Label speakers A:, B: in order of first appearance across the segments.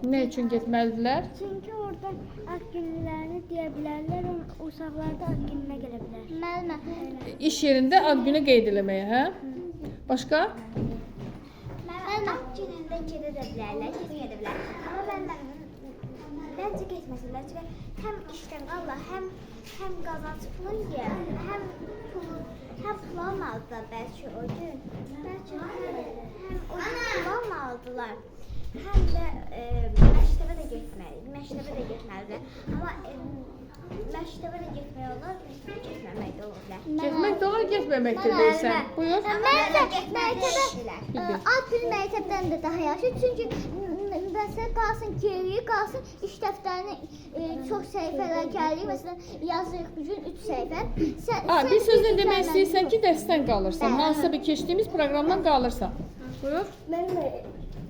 A: Ne üçün getməlidirlər?
B: Çünki orada ad günlərini deyə bilərlər, uşaqlar da ad gününə gələ bilər. Müəllimə.
A: İş yerində ad günü qeyd eləməyə, hə? Başqa?
B: Müəllimə ad günündə gedə də bilərlər, getməyə də bilər. Amma məncə getməsinlər. Çünki həm işdən qalırlar, həm qazanc pulu yer, həm pul almalıdırlar bəlkə o gün. Bəlkə həm o gün pul almalıdırlar. Həm də məktəbə də getməlidirlər. Amma məktəbə də getmək olur, getməmək də olur.
A: Getmək də olur, getməmək də deyirsən. Buyur.
B: Məncə ad günü məktəbdən də daha yaxşı. Çünki məsələn qalsın geriyə, qalsın iş dəftərinə çox səhifələr gəlir. Məsələn yazırıq bu gün 3 səhifə.
A: Bir sözlə demək istəyirsən ki, dərsdən qalırsan. Hansısa bir keçdiyimiz proqramdan qalırsan. Buyur.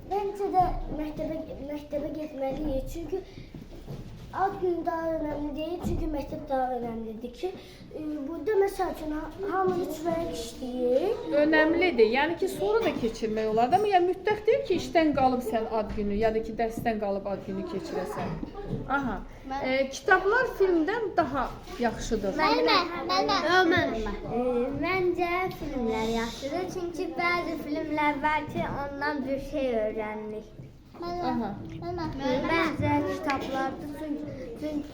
B: Məncə də məktəbə getməliyik. Çünki ad günü daha önəmli deyil. Çünki məktəb daha önəmlidir ki, burada məsəl üçün hamı 3 vərəq işləyir.
A: Önəmlidir. Yəni ki, sonra da keçirmək olar da, amma yəni mütləq deyil ki, işdən qalıb sən ad günü, ya da ki, dərsdən qalıb ad günü keçirəsən. Aha. Kitablar filmdən daha yaxşıdır.
B: Məncə filmlər yaxşıdır. Çünki bəzi filmlər var ki, ondan bir şey öyrənirik.
A: Aha.
B: Bəzi kitablardır. Çünki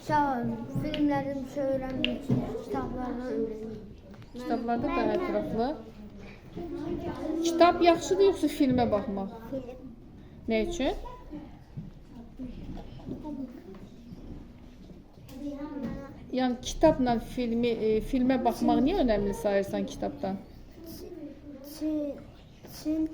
B: filmlərdən bir şey öyrənmirik. Kitablardan öyrənirik.
A: Kitablarda daha ətraflı. Kitab yaxşıdır yoxsa filmə baxmaq?
B: Film.
A: Nə üçün? Yəni kitabla filmə baxmaq niyə önəmli sayırsan kitabdan?
B: Çünki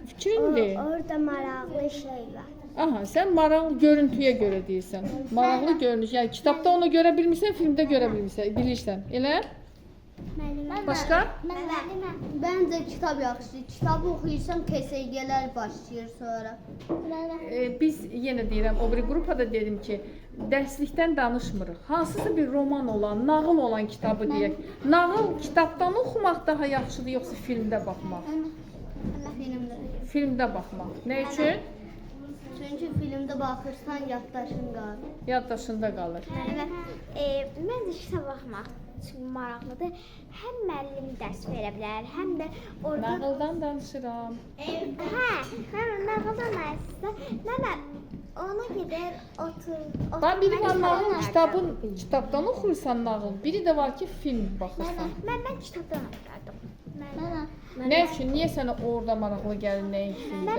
A: Fikrindir.
B: orada maraqlı şey var.
A: Aha, sən maraqlı görüntüyə görə deyirsən. Maraqlı görünüş. Yəni kitabda onu görə bilmirsən, filmdə görə bilirsən. Elə? Başqa?
B: Bəncə kitab yaxşıdır. Kitabı oxuyursan, KSG-lər başlayır sonra.
A: Biz yenə deyirəm, o bir qrupada dedim ki, dərslikdən danışmırıq. Hansısa bir roman olan, nağıl olan kitabı deyək. Nağıl kitabdan oxumaq daha yaxşıdır yoxsa filmdə baxmaq? Filmdə baxmaq. Nə üçün?
B: Çünki filmdə baxırsan,
A: Yaddaşında qalır.
B: Məncə kitab baxmaq çünki maraqlıdır. Həm müəllim dərs verə bilər, həm də orada...
A: Nağıldan danışıram.
B: Nağıldan danışırsa, ona gedər otur.
A: Biri var nağıl kitabdan oxuyursan nağıl, biri də var ki film baxırsan.
B: Mən kitabdan oxuyardım.
A: Nə üçün? Niyə sənə orada maraqlı gəlir, nəyin filmdə?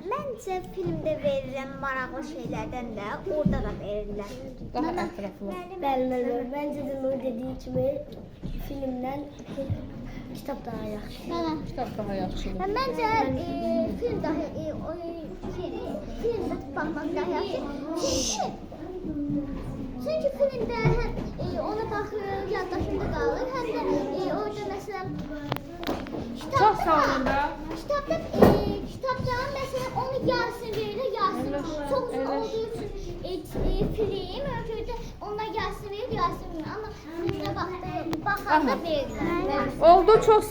B: Məncə filmdə verilən maraqlı şeylərdən də orada da verirlər.
A: Daha ətraflı.
B: Bəli, məncə də o dediyi kimi filmdən kitab daha yaxşı.
A: Kitab daha yaxşıdır.
B: Məncə film daha filmdə baxmaq daha yaxşı. Çünki filmdə ona baxır, yaddaşında qalır, həm də orada məsələn
A: Çox sağ olun da.
B: Kitabdan məsələn onu yarısını verir, yarısını çox uzun olduğu üçün film ölçüdə ona yarısını verir, yarısını verir. Amma filmdə baxanda verirlər.
A: Oldu, çox sağ olun.